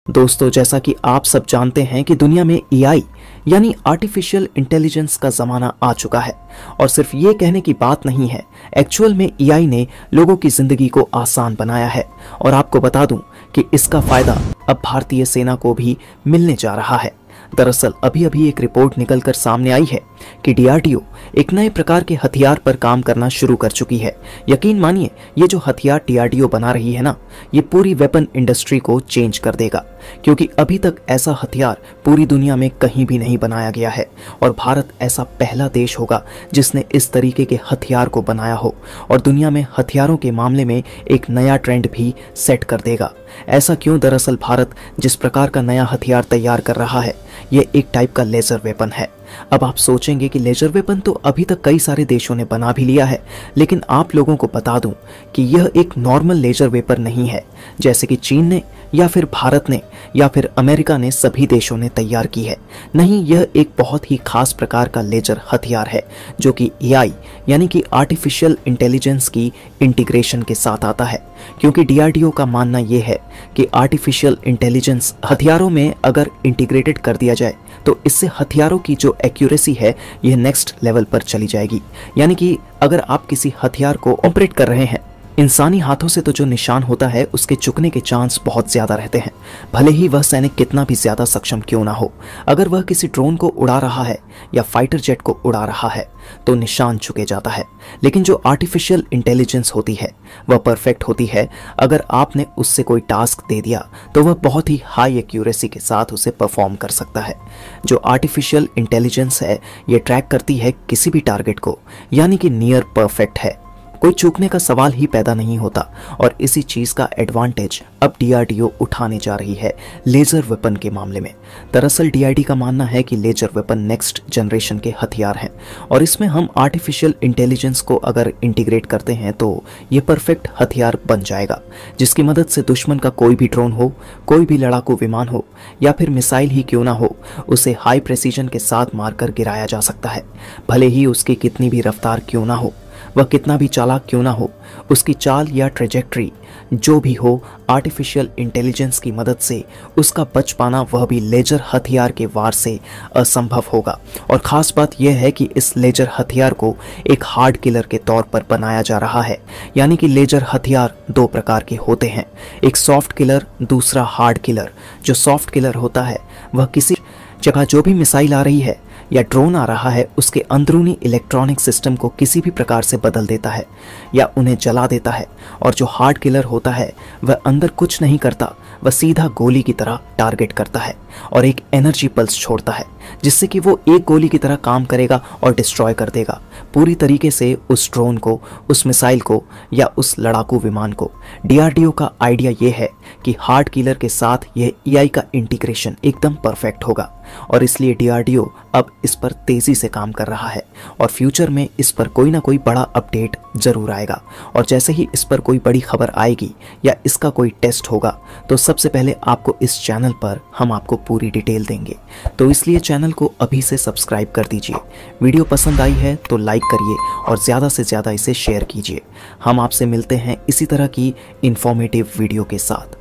दोस्तों, जैसा कि आप सब जानते हैं कि दुनिया में एआई यानी आर्टिफिशियल इंटेलिजेंस का ज़माना आ चुका है। और सिर्फ ये कहने की बात नहीं है, एक्चुअल में एआई ने लोगों की ज़िंदगी को आसान बनाया है। और आपको बता दूं कि इसका फ़ायदा अब भारतीय सेना को भी मिलने जा रहा है। दरअसल अभी अभी एक रिपोर्ट निकलकर सामने आई है कि डीआरडीओ एक नए प्रकार के हथियार पर काम करना शुरू कर चुकी है। यकीन मानिए, ये जो हथियार डीआरडीओ बना रही है ना, ये पूरी वेपन इंडस्ट्री को चेंज कर देगा, क्योंकि अभी तक ऐसा हथियार पूरी दुनिया में कहीं भी नहीं बनाया गया है। और भारत ऐसा पहला देश होगा जिसने इस तरीके के हथियार को बनाया हो और दुनिया में हथियारों के मामले में एक नया ट्रेंड भी सेट कर देगा। ऐसा क्यों? दरअसल भारत जिस प्रकार का नया हथियार तैयार कर रहा है, ये एक टाइप का लेजर वेपन है। अब आप सोचेंगे कि लेजर वेपन तो अभी तक कई सारे देशों ने बना भी लिया है, लेकिन आप लोगों को बता दूं कि यह एक नॉर्मल लेजर वेपन नहीं है जैसे कि चीन ने या फिर भारत ने या फिर अमेरिका ने सभी देशों ने तैयार की है। नहीं, यह एक बहुत ही खास प्रकार का लेजर हथियार है जो कि एआई यानी कि आर्टिफिशियल इंटेलिजेंस की इंटीग्रेशन के साथ आता है। क्योंकि डीआरडीओ का मानना यह है कि आर्टिफिशियल इंटेलिजेंस हथियारों में अगर इंटीग्रेटेड कर दिया जाए तो इससे हथियारों की जो एक्यूरेसी है यह नेक्स्ट लेवल पर चली जाएगी। यानी कि अगर आप किसी हथियार को ऑपरेट कर रहे हैं, इंसानी हाथों से तो जो निशान होता है उसके चुकने के चांस बहुत ज़्यादा रहते हैं, भले ही वह सैनिक कितना भी ज़्यादा सक्षम क्यों ना हो। अगर वह किसी ड्रोन को उड़ा रहा है या फाइटर जेट को उड़ा रहा है तो निशान चुके जाता है। लेकिन जो आर्टिफिशियल इंटेलिजेंस होती है वह परफेक्ट होती है। अगर आपने उससे कोई टास्क दे दिया तो वह बहुत ही हाई एक्यूरेसी के साथ उसे परफॉर्म कर सकता है। जो आर्टिफिशियल इंटेलिजेंस है ये ट्रैक करती है किसी भी टारगेट को, यानी कि नियर परफेक्ट है, कोई चूकने का सवाल ही पैदा नहीं होता। और इसी चीज़ का एडवांटेज अब डीआरडीओ उठाने जा रही है लेज़र वेपन के मामले में। दरअसल डीआरडी का मानना है कि लेज़र वेपन नेक्स्ट जनरेशन के हथियार हैं और इसमें हम आर्टिफिशियल इंटेलिजेंस को अगर इंटीग्रेट करते हैं तो ये परफेक्ट हथियार बन जाएगा, जिसकी मदद से दुश्मन का कोई भी ड्रोन हो, कोई भी लड़ाकू विमान हो या फिर मिसाइल ही क्यों ना हो, उसे हाई प्रेसिजन के साथ मारकर गिराया जा सकता है। भले ही उसकी कितनी भी रफ्तार क्यों ना हो, वह कितना भी चालाक क्यों ना हो, उसकी चाल या ट्रेजेक्ट्री जो भी हो, आर्टिफिशियल इंटेलिजेंस की मदद से उसका बच पाना वह भी लेजर हथियार के वार से असंभव होगा। और ख़ास बात यह है कि इस लेजर हथियार को एक हार्ड किलर के तौर पर बनाया जा रहा है। यानी कि लेजर हथियार दो प्रकार के होते हैं, एक सॉफ्ट किलर, दूसरा हार्ड किलर। जो सॉफ्ट किलर होता है वह किसी जगह जो भी मिसाइल आ रही है या ड्रोन आ रहा है उसके अंदरूनी इलेक्ट्रॉनिक सिस्टम को किसी भी प्रकार से बदल देता है या उन्हें जला देता है। और जो हार्ड किलर होता है वह अंदर कुछ नहीं करता, वह सीधा गोली की तरह टारगेट करता है और एक एनर्जी पल्स छोड़ता है जिससे कि वो एक गोली की तरह काम करेगा और डिस्ट्रॉय कर देगा पूरी तरीके से उस ड्रोन को, उस मिसाइल को या उस लड़ाकू विमान को। डीआरडीओ का आइडिया ये है कि हार्ड किलर के साथ यह एआई का इंटीग्रेशन एकदम परफेक्ट होगा और इसलिए डीआरडीओ अब इस पर तेज़ी से काम कर रहा है और फ्यूचर में इस पर कोई ना कोई बड़ा अपडेट ज़रूर आएगा। और जैसे ही इस पर कोई बड़ी खबर आएगी या इसका कोई टेस्ट होगा तो सबसे पहले आपको इस चैनल पर हम आपको पूरी डिटेल देंगे। तो इसलिए चैनल को अभी से सब्सक्राइब कर दीजिए। वीडियो पसंद आई है तो लाइक करिए और ज़्यादा से ज़्यादा इसे शेयर कीजिए। हम आपसे मिलते हैं इसी तरह की इंफॉर्मेटिव वीडियो के साथ।